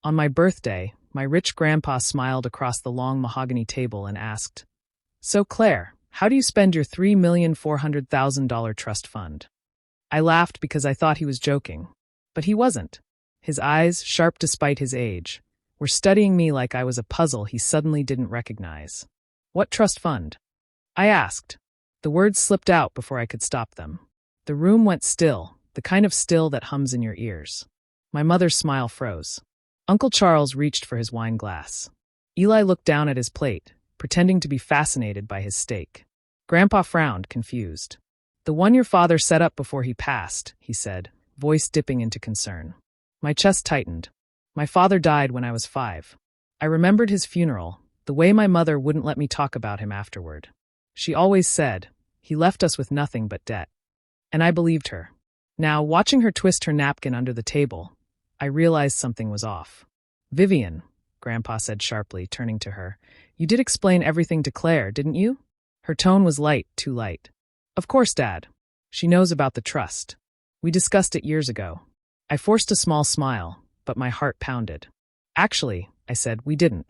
On my birthday, my rich grandpa smiled across the long mahogany table and asked, "So Claire, how do you spend your $3,400,000 trust fund?" I laughed because I thought he was joking. But he wasn't. His eyes, sharp despite his age, were studying me like I was a puzzle he suddenly didn't recognize. "What trust fund?" I asked. The words slipped out before I could stop them. The room went still, the kind of still that hums in your ears. My mother's smile froze. Uncle Charles reached for his wine glass. Eli looked down at his plate, pretending to be fascinated by his steak. Grandpa frowned, confused. "The one your father set up before he passed," he said, voice dipping into concern. My chest tightened. My father died when I was 5. I remembered his funeral, the way my mother wouldn't let me talk about him afterward. She always said, "He left us with nothing but debt." And I believed her. Now, watching her twist her napkin under the table, I realized something was off. "Vivian," Grandpa said sharply, turning to her, "you did explain everything to Claire, didn't you?" Her tone was light, too light. "Of course, Dad. She knows about the trust. We discussed it years ago." I forced a small smile, but my heart pounded. "Actually," I said, "we didn't."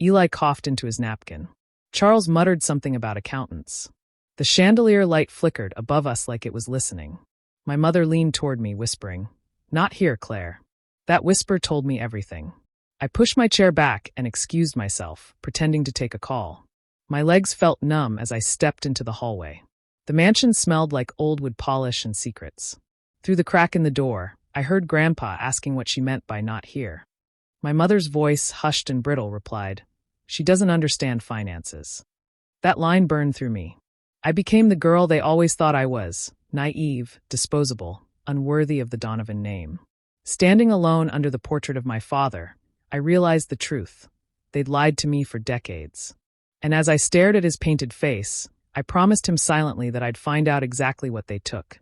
Eli coughed into his napkin. Charles muttered something about accountants. The chandelier light flickered above us like it was listening. My mother leaned toward me, whispering, "Not here, Claire." That whisper told me everything. I pushed my chair back and excused myself, pretending to take a call. My legs felt numb as I stepped into the hallway. The mansion smelled like old wood polish and secrets. Through the crack in the door, I heard Grandpa asking what she meant by "not here." My mother's voice, hushed and brittle, replied, "She doesn't understand finances." That line burned through me. I became the girl they always thought I was, naive, disposable, unworthy of the Donovan name. Standing alone under the portrait of my father, I realized the truth. They'd lied to me for decades. And as I stared at his painted face, I promised him silently that I'd find out exactly what they took,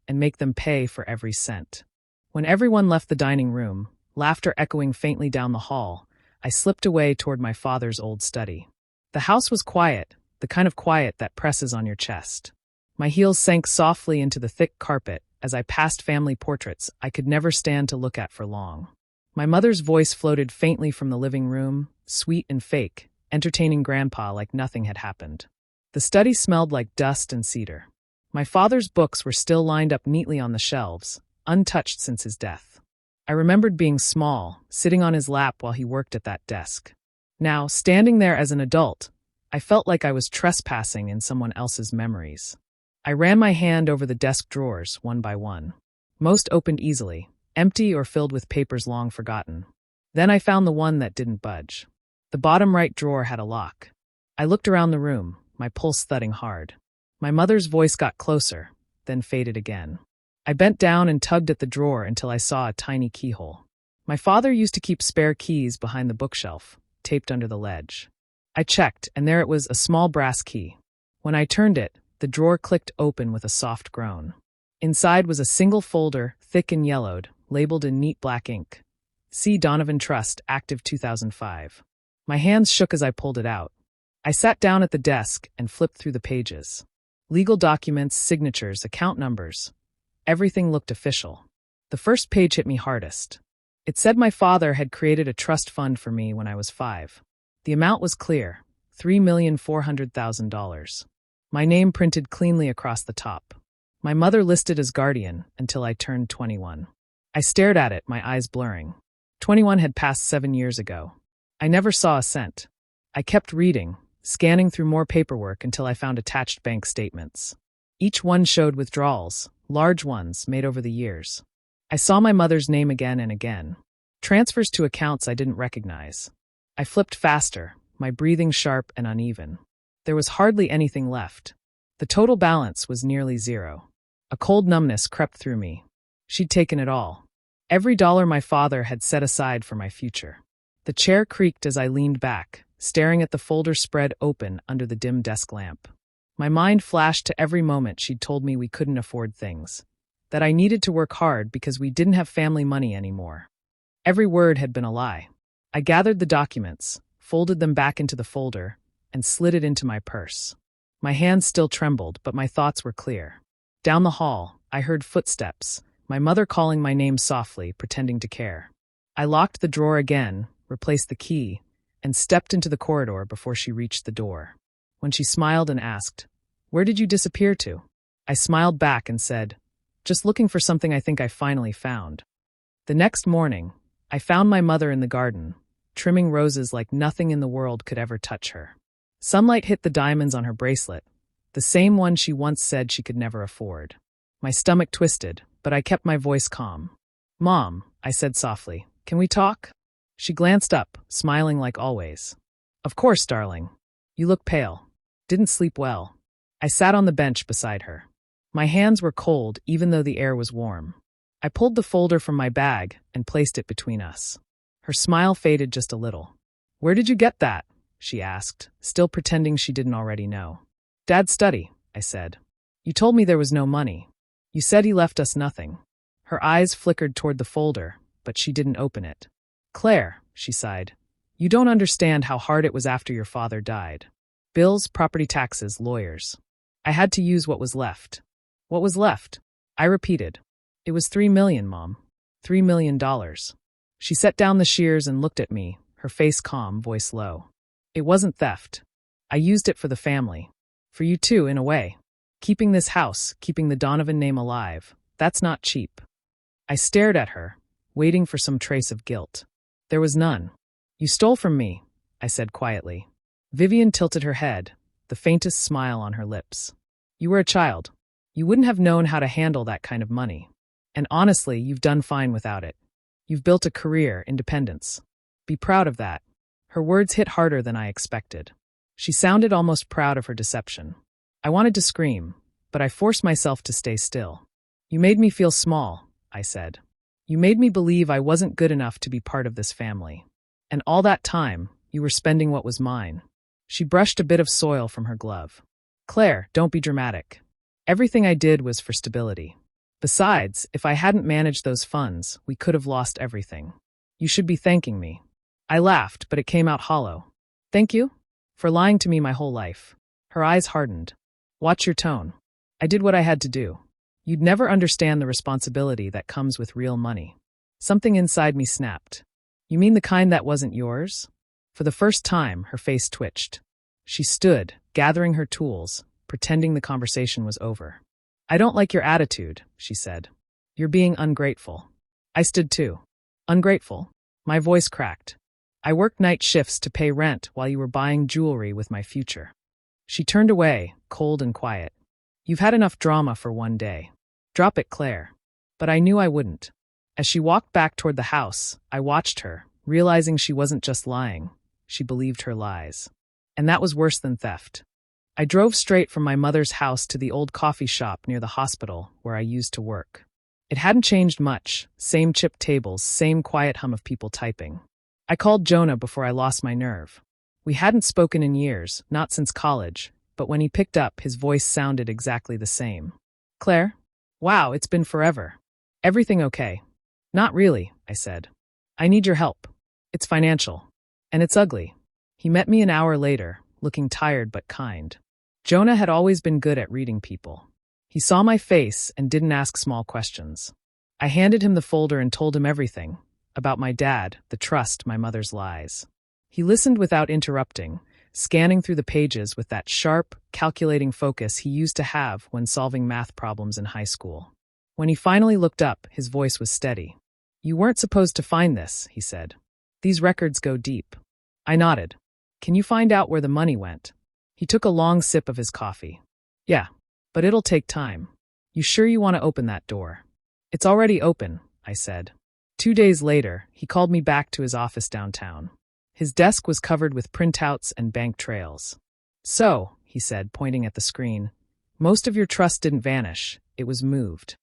and make them pay for every cent. When everyone left the dining room, laughter echoing faintly down the hall, I slipped away toward my father's old study. The house was quiet, the kind of quiet that presses on your chest. My heels sank softly into the thick carpet as I passed family portraits I could never stand to look at for long. My mother's voice floated faintly from the living room, sweet and fake, entertaining Grandpa like nothing had happened. The study smelled like dust and cedar. My father's books were still lined up neatly on the shelves, untouched since his death. I remembered being small, sitting on his lap while he worked at that desk. Now, standing there as an adult, I felt like I was trespassing in someone else's memories. I ran my hand over the desk drawers, one by one. Most opened easily, empty or filled with papers long forgotten. Then I found the one that didn't budge. The bottom right drawer had a lock. I looked around the room, my pulse thudding hard. My mother's voice got closer, then faded again. I bent down and tugged at the drawer until I saw a tiny keyhole. My father used to keep spare keys behind the bookshelf, taped under the ledge. I checked, and there it was, a small brass key. When I turned it, the drawer clicked open with a soft groan. Inside was a single folder, thick and yellowed, labeled in neat black ink. "See Donovan Trust, active 2005. My hands shook as I pulled it out. I sat down at the desk and flipped through the pages. Legal documents, signatures, account numbers. Everything looked official. The first page hit me hardest. It said my father had created a trust fund for me when I was 5. The amount was clear, $3,400,000. My name printed cleanly across the top. My mother listed as guardian until I turned 21. I stared at it, my eyes blurring. 21 had passed 7 years ago. I never saw a cent. I kept reading, scanning through more paperwork until I found attached bank statements. Each one showed withdrawals, large ones made over the years. I saw my mother's name again and again. Transfers to accounts I didn't recognize. I flipped faster, my breathing sharp and uneven. There was hardly anything left. The total balance was nearly zero. A cold numbness crept through me. She'd taken it all. Every dollar my father had set aside for my future. The chair creaked as I leaned back, staring at the folder spread open under the dim desk lamp. My mind flashed to every moment she'd told me we couldn't afford things, that I needed to work hard because we didn't have family money anymore. Every word had been a lie. I gathered the documents, folded them back into the folder, and slid it into my purse. My hands still trembled, but my thoughts were clear. Down the hall, I heard footsteps, my mother calling my name softly, pretending to care. I locked the drawer again, replaced the key, and stepped into the corridor before she reached the door. When she smiled and asked, "Where did you disappear to?" I smiled back and said, "Just looking for something I think I finally found." The next morning, I found my mother in the garden, trimming roses like nothing in the world could ever touch her. Sunlight hit the diamonds on her bracelet, the same one she once said she could never afford. My stomach twisted, but I kept my voice calm. "Mom," I said softly, "can we talk?" She glanced up, smiling like always. "Of course, darling. You look pale. Didn't sleep well." I sat on the bench beside her. My hands were cold even though the air was warm. I pulled the folder from my bag and placed it between us. Her smile faded just a little. "Where did you get that?" she asked, still pretending she didn't already know. "Dad's study," I said. "You told me there was no money. You said he left us nothing." Her eyes flickered toward the folder, but she didn't open it. "Claire," she sighed, "you don't understand how hard it was after your father died. Bills, property taxes, lawyers. I had to use what was left." "What was left?" I repeated. "It was $3 million, Mom. $3 million. She set down the shears and looked at me, her face calm, voice low. "It wasn't theft. I used it for the family. For you too, in a way. Keeping this house, keeping the Donovan name alive, that's not cheap." I stared at her, waiting for some trace of guilt. There was none. "You stole from me," I said quietly. Vivian tilted her head, the faintest smile on her lips. "You were a child. You wouldn't have known how to handle that kind of money. And honestly, you've done fine without it. You've built a career, independence. Be proud of that." Her words hit harder than I expected. She sounded almost proud of her deception. I wanted to scream, but I forced myself to stay still. "You made me feel small," I said. "You made me believe I wasn't good enough to be part of this family. And all that time, you were spending what was mine." She brushed a bit of soil from her glove. "Claire, don't be dramatic. Everything I did was for stability. Besides, if I hadn't managed those funds, we could have lost everything. You should be thanking me." I laughed, but it came out hollow. "Thank you? For lying to me my whole life." Her eyes hardened. "Watch your tone. I did what I had to do. You'd never understand the responsibility that comes with real money." Something inside me snapped. "You mean the kind that wasn't yours?" For the first time, her face twitched. She stood, gathering her tools, pretending the conversation was over. "I don't like your attitude," she said. "You're being ungrateful." I stood too. "Ungrateful?" My voice cracked. "I worked night shifts to pay rent while you were buying jewelry with my future." She turned away, cold and quiet. "You've had enough drama for one day. Drop it, Claire." But I knew I wouldn't. As she walked back toward the house, I watched her, realizing she wasn't just lying. She believed her lies. And that was worse than theft. I drove straight from my mother's house to the old coffee shop near the hospital where I used to work. It hadn't changed much, same chipped tables, same quiet hum of people typing. I called Jonah before I lost my nerve. We hadn't spoken in years, not since college, but when he picked up, his voice sounded exactly the same. "Claire? Wow, it's been forever. Everything okay?" "Not really," I said. "I need your help. It's financial. And it's ugly." He met me an hour later, looking tired but kind. Jonah had always been good at reading people. He saw my face and didn't ask small questions. I handed him the folder and told him everything. About my dad, the trust, my mother's lies. He listened without interrupting, scanning through the pages with that sharp, calculating focus he used to have when solving math problems in high school. When he finally looked up, his voice was steady. "You weren't supposed to find this," he said. "These records go deep." I nodded. "Can you find out where the money went?" He took a long sip of his coffee. "Yeah, but it'll take time. You sure you want to open that door?" "It's already open," I said. 2 days later, he called me back to his office downtown. His desk was covered with printouts and bank trails. "So," he said, pointing at the screen, "most of your trust didn't vanish, it was moved."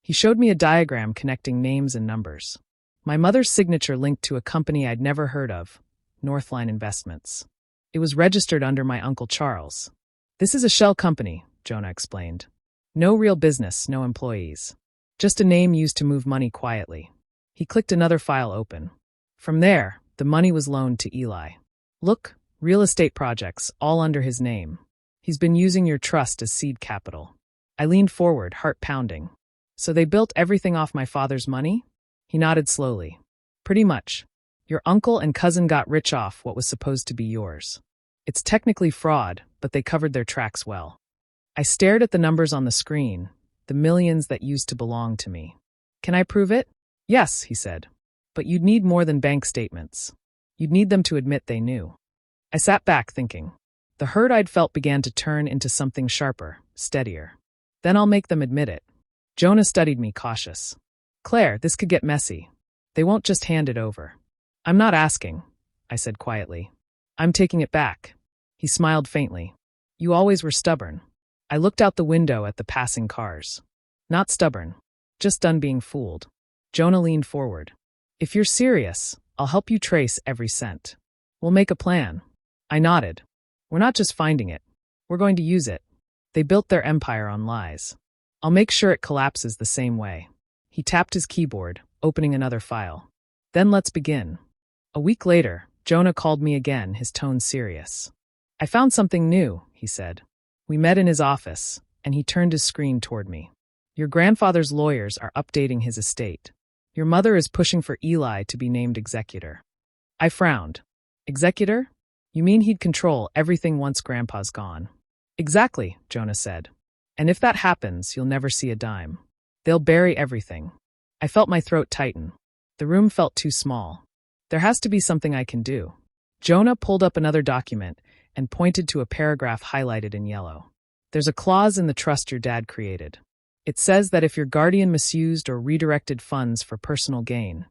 He showed me a diagram connecting names and numbers. My mother's signature linked to a company I'd never heard of, Northline Investments. It was registered under my Uncle Charles. "This is a shell company," Jonah explained. "No real business, no employees. Just a name used to move money quietly." He clicked another file open. From there, the money was loaned to Eli. "Look, real estate projects, all under his name. He's been using your trust as seed capital." I leaned forward, heart pounding. "So they built everything off my father's money?" He nodded slowly. Pretty much. Your uncle and cousin got rich off what was supposed to be yours. It's technically fraud, but they covered their tracks well. I stared at the numbers on the screen, the millions that used to belong to me. Can I prove it? Yes, he said. But you'd need more than bank statements. You'd need them to admit they knew. I sat back thinking. The hurt I'd felt began to turn into something sharper, steadier. Then I'll make them admit it. Jonah studied me cautious. Claire, this could get messy. They won't just hand it over. I'm not asking, I said quietly. I'm taking it back. He smiled faintly. You always were stubborn. I looked out the window at the passing cars. Not stubborn. Just done being fooled. Jonah leaned forward. If you're serious, I'll help you trace every cent. We'll make a plan. I nodded. We're not just finding it. We're going to use it. They built their empire on lies. I'll make sure it collapses the same way. He tapped his keyboard, opening another file. Then let's begin. A week later, Jonah called me again, his tone serious. I found something new, he said. We met in his office, and he turned his screen toward me. Your grandfather's lawyers are updating his estate. Your mother is pushing for Eli to be named executor. I frowned. Executor? You mean he'd control everything once Grandpa's gone? Exactly, Jonah said. And if that happens, you'll never see a dime. They'll bury everything. I felt my throat tighten. The room felt too small. There has to be something I can do. Jonah pulled up another document and pointed to a paragraph highlighted in yellow. There's a clause in the trust your dad created. It says that if your guardian misused or redirected funds for personal gain,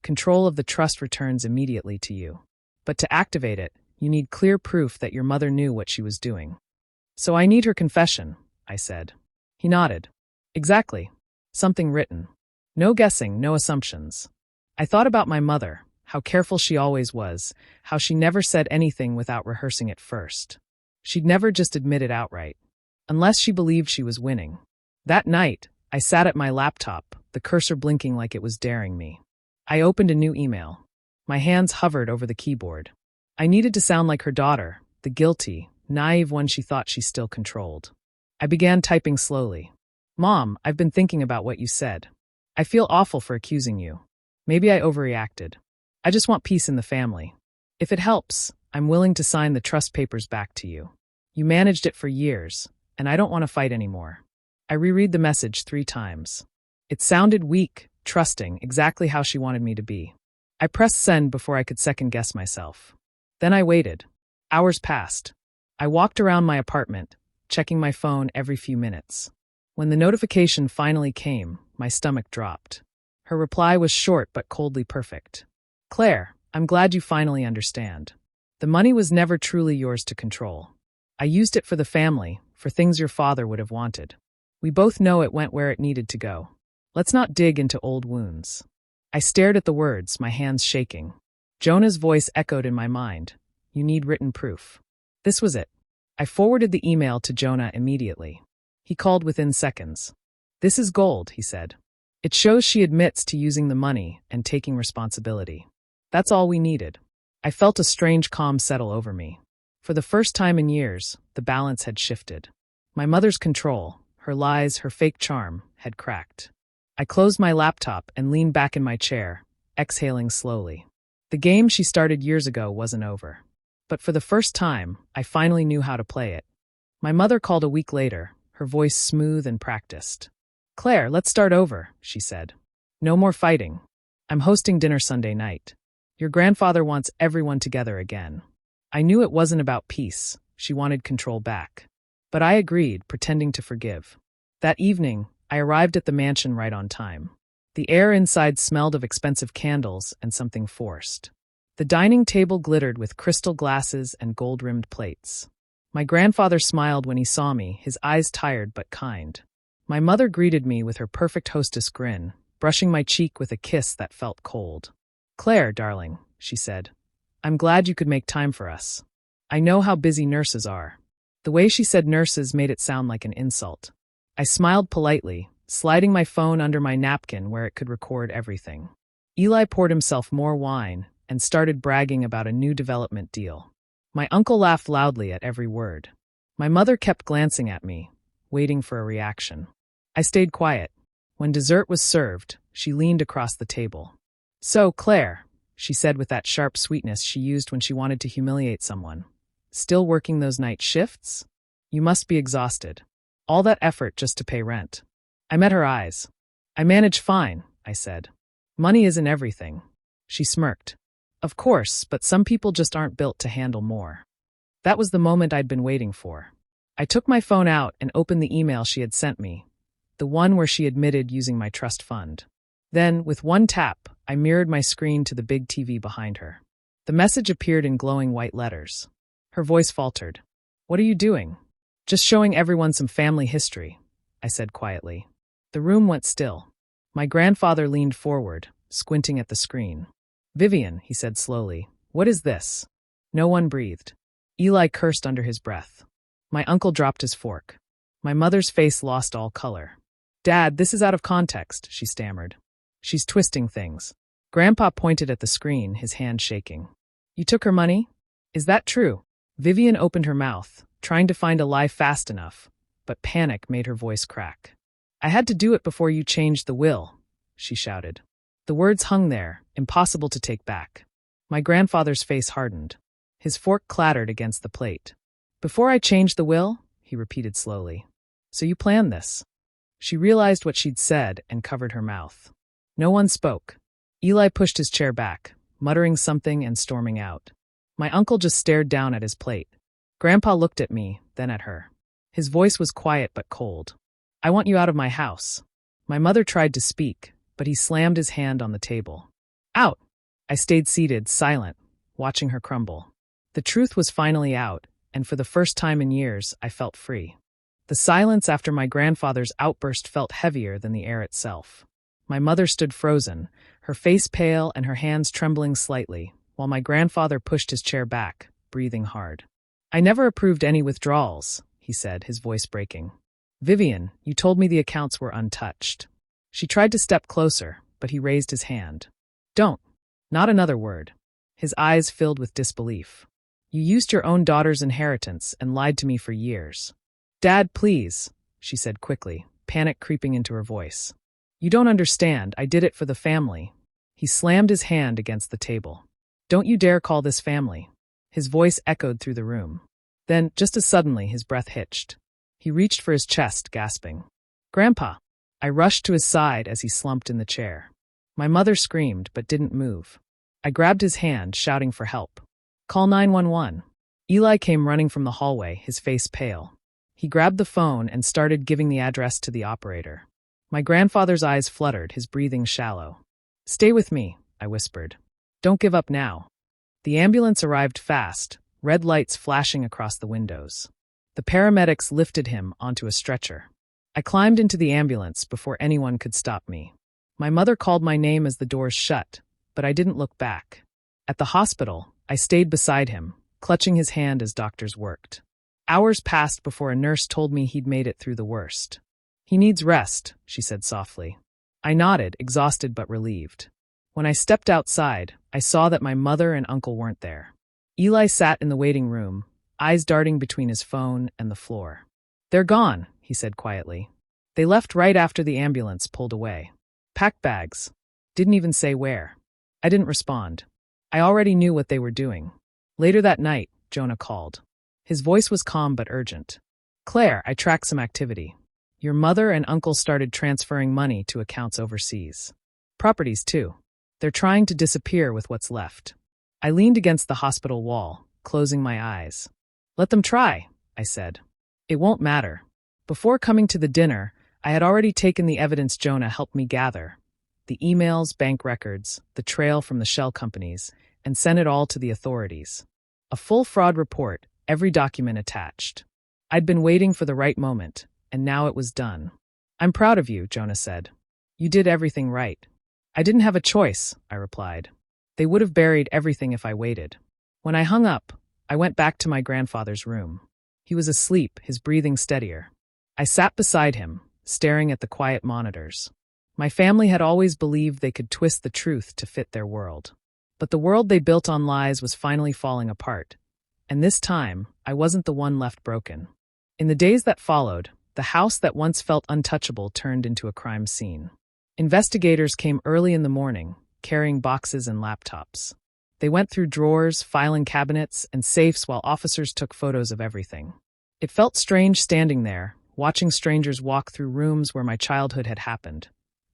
control of the trust returns immediately to you. But to activate it, you need clear proof that your mother knew what she was doing. So I need her confession, I said. He nodded. Exactly. Something written. No guessing, no assumptions. I thought about my mother, how careful she always was, how she never said anything without rehearsing it first. She'd never just admit it outright, unless she believed she was winning. That night, I sat at my laptop, the cursor blinking like it was daring me. I opened a new email. My hands hovered over the keyboard. I needed to sound like her daughter, the guilty, naive one she thought she still controlled. I began typing slowly. Mom, I've been thinking about what you said. I feel awful for accusing you. Maybe I overreacted. I just want peace in the family. If it helps, I'm willing to sign the trust papers back to you. You managed it for years, and I don't want to fight anymore. I reread the message 3 times. It sounded weak, trusting, exactly how she wanted me to be. I pressed send before I could second-guess myself. Then I waited. Hours passed. I walked around my apartment, checking my phone every few minutes. When the notification finally came, my stomach dropped. Her reply was short but coldly perfect. Claire, I'm glad you finally understand. The money was never truly yours to control. I used it for the family, for things your father would have wanted. We both know it went where it needed to go. Let's not dig into old wounds. I stared at the words, my hands shaking. Jonah's voice echoed in my mind. You need written proof. This was it. I forwarded the email to Jonah immediately. He called within seconds. This is gold, he said. It shows she admits to using the money and taking responsibility. That's all we needed. I felt a strange calm settle over me. For the first time in years, the balance had shifted. My mother's control, her lies, her fake charm, had cracked. I closed my laptop and leaned back in my chair, exhaling slowly. The game she started years ago wasn't over. But for the first time, I finally knew how to play it. My mother called a week later, her voice smooth and practiced. Claire, let's start over, she said. No more fighting. I'm hosting dinner Sunday night. Your grandfather wants everyone together again. I knew it wasn't about peace. She wanted control back. But I agreed, pretending to forgive. That evening, I arrived at the mansion right on time. The air inside smelled of expensive candles and something forced. The dining table glittered with crystal glasses and gold-rimmed plates. My grandfather smiled when he saw me, his eyes tired but kind. My mother greeted me with her perfect hostess grin, brushing my cheek with a kiss that felt cold. Claire, darling, she said, I'm glad you could make time for us. I know how busy nurses are. The way she said nurses made it sound like an insult. I smiled politely, sliding my phone under my napkin where it could record everything. Eli poured himself more wine and started bragging about a new development deal. My uncle laughed loudly at every word. My mother kept glancing at me, waiting for a reaction. I stayed quiet. When dessert was served, she leaned across the table. "So, Claire," she said with that sharp sweetness she used when she wanted to humiliate someone, "still working those night shifts? You must be exhausted. All that effort just to pay rent." I met her eyes. "I manage fine," I said. "Money isn't everything." She smirked. "Of course, but some people just aren't built to handle more." That was the moment I'd been waiting for. I took my phone out and opened the email she had sent me, the one where she admitted using my trust fund. Then, with one tap, I mirrored my screen to the big TV behind her. The message appeared in glowing white letters. Her voice faltered. "What are you doing?" "Just showing everyone some family history," I said quietly. The room went still. My grandfather leaned forward, squinting at the screen. "Vivian," he said slowly, "what is this?" No one breathed. Eli cursed under his breath. My uncle dropped his fork. My mother's face lost all color. "Dad, this is out of context," she stammered. "She's twisting things." Grandpa pointed at the screen, his hand shaking. "You took her money? Is that true?" Vivian opened her mouth, trying to find a lie fast enough, but panic made her voice crack. "I had to do it before you changed the will," she shouted. The words hung there, impossible to take back. My grandfather's face hardened. His fork clattered against the plate. "Before I changed the will?" he repeated slowly. "So you planned this?" She realized what she'd said and covered her mouth. No one spoke. Eli pushed his chair back, muttering something and storming out. My uncle just stared down at his plate. Grandpa looked at me, then at her. His voice was quiet but cold. "I want you out of my house." My mother tried to speak, but he slammed his hand on the table. "Out!" I stayed seated, silent, watching her crumble. The truth was finally out, and for the first time in years, I felt free. The silence after my grandfather's outburst felt heavier than the air itself. My mother stood frozen, her face pale and her hands trembling slightly, while my grandfather pushed his chair back, breathing hard. "I never approved any withdrawals," he said, his voice breaking. "Vivian, you told me the accounts were untouched." She tried to step closer, but he raised his hand. "Don't. Not another word." His eyes filled with disbelief. "You used your own daughter's inheritance and lied to me for years." "Dad, please," she said quickly, panic creeping into her voice. "You don't understand. I did it for the family." He slammed his hand against the table. "Don't you dare call this family." His voice echoed through the room. Then, just as suddenly, his breath hitched. He reached for his chest, gasping. "Grandpa!" I rushed to his side as he slumped in the chair. My mother screamed, but didn't move. I grabbed his hand, shouting for help. "Call 911. Eli came running from the hallway, his face pale. He grabbed the phone and started giving the address to the operator. My grandfather's eyes fluttered, his breathing shallow. "Stay with me," I whispered. "Don't give up now." The ambulance arrived fast, red lights flashing across the windows. The paramedics lifted him onto a stretcher. I climbed into the ambulance before anyone could stop me. My mother called my name as the doors shut, but I didn't look back. At the hospital, I stayed beside him, clutching his hand as doctors worked. Hours passed before a nurse told me he'd made it through the worst. "He needs rest," she said softly. I nodded, exhausted but relieved. When I stepped outside, I saw that my mother and uncle weren't there. Eli sat in the waiting room, eyes darting between his phone and the floor. "They're gone," he said quietly. "They left right after the ambulance pulled away. Packed bags. Didn't even say where." I didn't respond. I already knew what they were doing. Later that night, Jonah called. His voice was calm but urgent. "Claire, I tracked some activity. Your mother and uncle started transferring money to accounts overseas. Properties, too. They're trying to disappear with what's left." I leaned against the hospital wall, closing my eyes. "Let them try," I said. "It won't matter." Before coming to the dinner, I had already taken the evidence Jonah helped me gather. The emails, bank records, the trail from the shell companies, and sent it all to the authorities. A full fraud report, every document attached. I'd been waiting for the right moment, and now it was done. "I'm proud of you," Jonah said. "You did everything right." "I didn't have a choice," I replied. "They would have buried everything if I waited." When I hung up, I went back to my grandfather's room. He was asleep, his breathing steadier. I sat beside him, staring at the quiet monitors. My family had always believed they could twist the truth to fit their world. But the world they built on lies was finally falling apart. And this time, I wasn't the one left broken. In the days that followed, the house that once felt untouchable turned into a crime scene. Investigators came early in the morning, carrying boxes and laptops. They went through drawers, filing cabinets, and safes while officers took photos of everything. It felt strange standing there, watching strangers walk through rooms where my childhood had happened.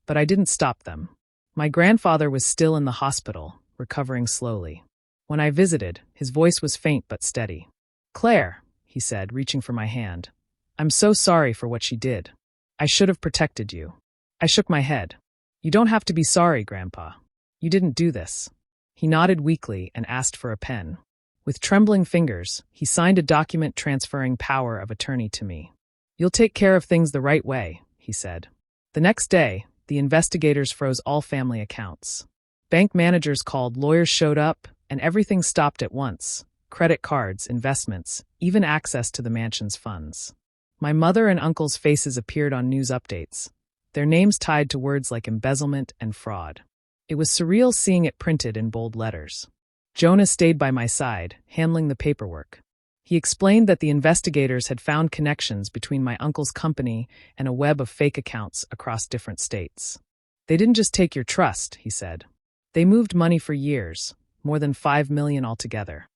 But I didn't stop them. My grandfather was still in the hospital, recovering slowly. When I visited, his voice was faint but steady. "Claire," he said, reaching for my hand. "I'm so sorry for what she did. I should have protected you." I shook my head. "You don't have to be sorry, Grandpa. You didn't do this." He nodded weakly and asked for a pen. With trembling fingers, he signed a document transferring power of attorney to me. "You'll take care of things the right way," he said. The next day, the investigators froze all family accounts. Bank managers called, lawyers showed up, and everything stopped at once. Credit cards, investments, even access to the mansion's funds. My mother and uncle's faces appeared on news updates, their names tied to words like embezzlement and fraud. It was surreal seeing it printed in bold letters. Jonah stayed by my side, handling the paperwork. He explained that the investigators had found connections between my uncle's company and a web of fake accounts across different states. "They didn't just take your trust," he said. "They moved money for years, more than $5 million altogether."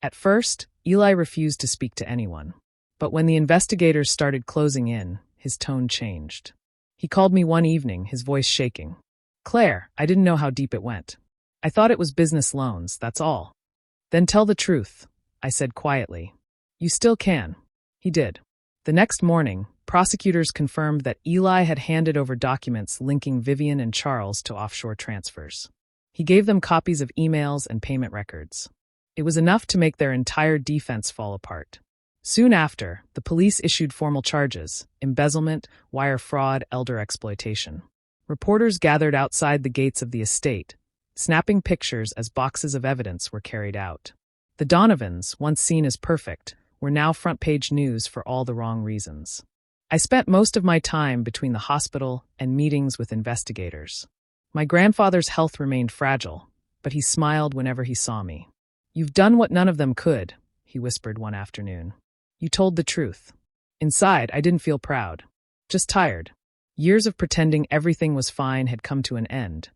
At first, Eli refused to speak to anyone. But when the investigators started closing in, his tone changed. He called me one evening, his voice shaking. "Claire, I didn't know how deep it went. I thought it was business loans, that's all." "Then tell the truth," I said quietly. "You still can." He did. The next morning, prosecutors confirmed that Eli had handed over documents linking Vivian and Charles to offshore transfers. He gave them copies of emails and payment records. It was enough to make their entire defense fall apart. Soon after, the police issued formal charges: embezzlement, wire fraud, elder exploitation. Reporters gathered outside the gates of the estate, snapping pictures as boxes of evidence were carried out. The Donovans, once seen as perfect, were now front-page news for all the wrong reasons. I spent most of my time between the hospital and meetings with investigators. My grandfather's health remained fragile, but he smiled whenever he saw me. "You've done what none of them could," he whispered one afternoon. "You told the truth." Inside, I didn't feel proud, just tired. Years of pretending everything was fine had come to an end,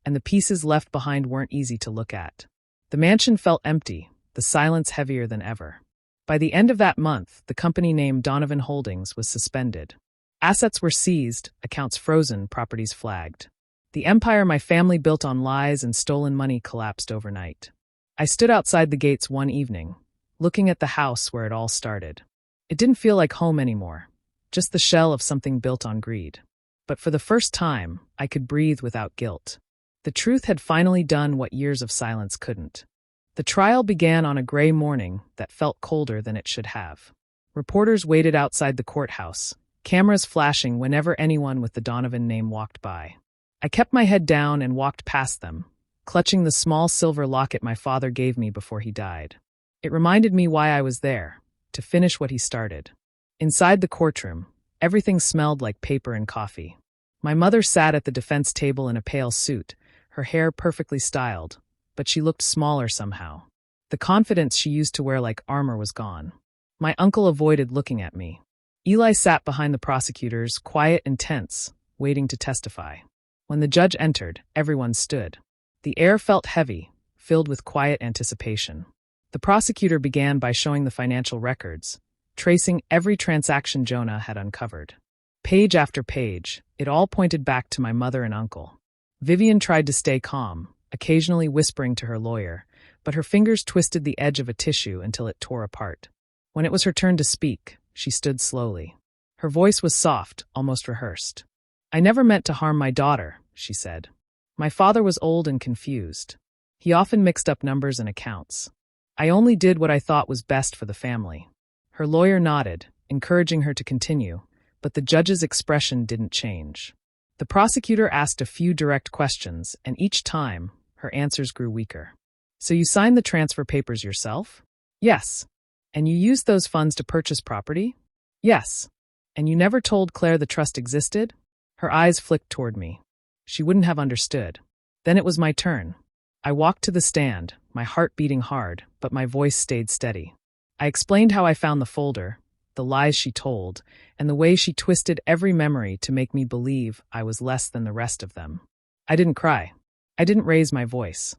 and the pieces left behind weren't easy to look at. The mansion felt empty, the silence heavier than ever. By the end of that month, the company named Donovan Holdings was suspended. Assets were seized, accounts frozen, properties flagged. The empire my family built on lies and stolen money collapsed overnight. I stood outside the gates one evening, looking at the house where it all started. It didn't feel like home anymore, just the shell of something built on greed. But for the first time, I could breathe without guilt. The truth had finally done what years of silence couldn't. The trial began on a gray morning that felt colder than it should have. Reporters waited outside the courthouse, cameras flashing whenever anyone with the Donovan name walked by. I kept my head down and walked past them, clutching the small silver locket my father gave me before he died. It reminded me why I was there, to finish what he started. Inside the courtroom, everything smelled like paper and coffee. My mother sat at the defense table in a pale suit, her hair perfectly styled, but she looked smaller somehow. The confidence she used to wear like armor was gone. My uncle avoided looking at me. Eli sat behind the prosecutors, quiet and tense, waiting to testify. When the judge entered, everyone stood. The air felt heavy, filled with quiet anticipation. The prosecutor began by showing the financial records, tracing every transaction Jonah had uncovered. Page after page, it all pointed back to my mother and uncle. Vivian tried to stay calm, occasionally whispering to her lawyer, but her fingers twisted the edge of a tissue until it tore apart. When it was her turn to speak, she stood slowly. Her voice was soft, almost rehearsed. "I never meant to harm my daughter," she said. "My father was old and confused. He often mixed up numbers and accounts. I only did what I thought was best for the family." Her lawyer nodded, encouraging her to continue, but the judge's expression didn't change. The prosecutor asked a few direct questions, and each time, her answers grew weaker. "So you signed the transfer papers yourself?" "Yes." "And you used those funds to purchase property?" "Yes." "And you never told Claire the trust existed?" Her eyes flicked toward me. She wouldn't have understood. Then it was my turn. I walked to the stand, my heart beating hard, but my voice stayed steady. I explained how I found the folder, the lies she told, and the way she twisted every memory to make me believe I was less than the rest of them. I didn't cry. I didn't raise my voice.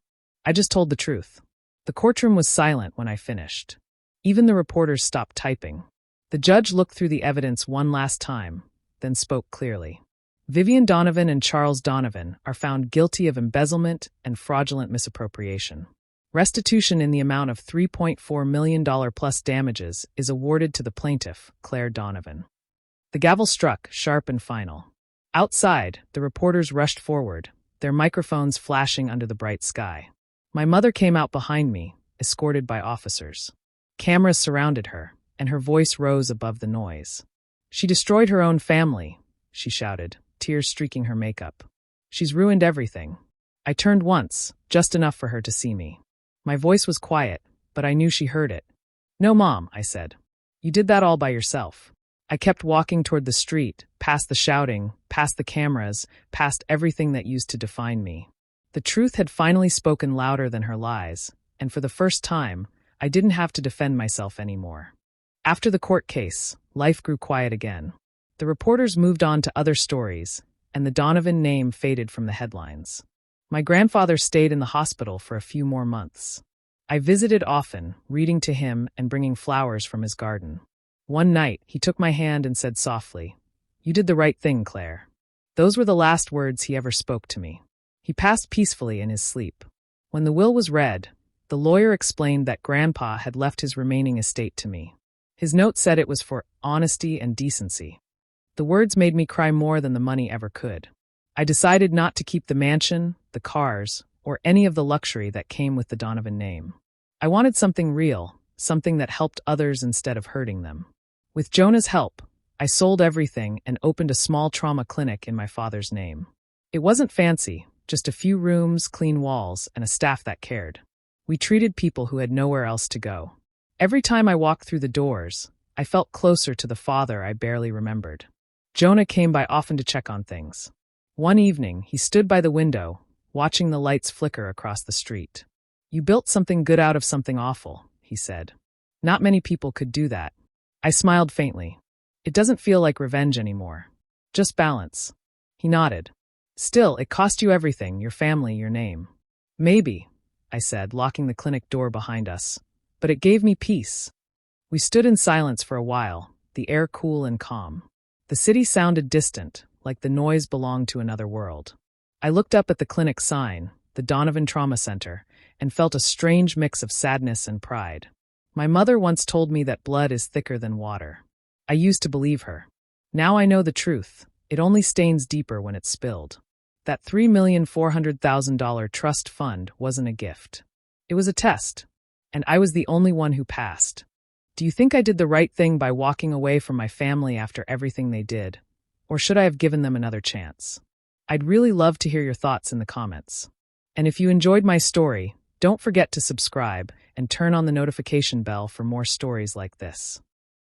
I just told the truth. The courtroom was silent when I finished. Even the reporters stopped typing. The judge looked through the evidence one last time, then spoke clearly. Vivian Donovan and Charles Donovan are found guilty of embezzlement and fraudulent misappropriation. Restitution in the amount of $3.4 million plus damages is awarded to the plaintiff, Claire Donovan. The gavel struck, sharp and final. Outside, the reporters rushed forward, their microphones flashing under the bright sky. My mother came out behind me, escorted by officers. Cameras surrounded her, and her voice rose above the noise. "She destroyed her own family," she shouted, tears streaking her makeup. "She's ruined everything." I turned once, just enough for her to see me. My voice was quiet, but I knew she heard it. "No, Mom," I said. "You did that all by yourself." I kept walking toward the street, past the shouting, past the cameras, past everything that used to define me. The truth had finally spoken louder than her lies, and for the first time, I didn't have to defend myself anymore. After the court case, life grew quiet again. The reporters moved on to other stories, and the Donovan name faded from the headlines. My grandfather stayed in the hospital for a few more months. I visited often, reading to him and bringing flowers from his garden. One night, he took my hand and said softly, "You did the right thing, Claire." Those were the last words he ever spoke to me. He passed peacefully in his sleep. When the will was read, the lawyer explained that Grandpa had left his remaining estate to me. His note said it was for honesty and decency. The words made me cry more than the money ever could. I decided not to keep the mansion, the cars, or any of the luxury that came with the Donovan name. I wanted something real, something that helped others instead of hurting them. With Jonah's help, I sold everything and opened a small trauma clinic in my father's name. It wasn't fancy, just a few rooms, clean walls, and a staff that cared. We treated people who had nowhere else to go. Every time I walked through the doors, I felt closer to the father I barely remembered. Jonah came by often to check on things. One evening, he stood by the window, watching the lights flicker across the street. "You built something good out of something awful," he said. "Not many people could do that." I smiled faintly. "It doesn't feel like revenge anymore. Just balance." He nodded. "Still, it cost you everything, your family, your name." "Maybe," I said, locking the clinic door behind us. "But it gave me peace." We stood in silence for a while, the air cool and calm. The city sounded distant, like the noise belonged to another world. I looked up at the clinic sign, the Donovan Trauma Center, and felt a strange mix of sadness and pride. My mother once told me that blood is thicker than water. I used to believe her. Now I know the truth. It only stains deeper when it's spilled. That $3,400,000 trust fund wasn't a gift. It was a test, and I was the only one who passed. Do you think I did the right thing by walking away from my family after everything they did? Or should I have given them another chance? I'd really love to hear your thoughts in the comments. And if you enjoyed my story, don't forget to subscribe and turn on the notification bell for more stories like this.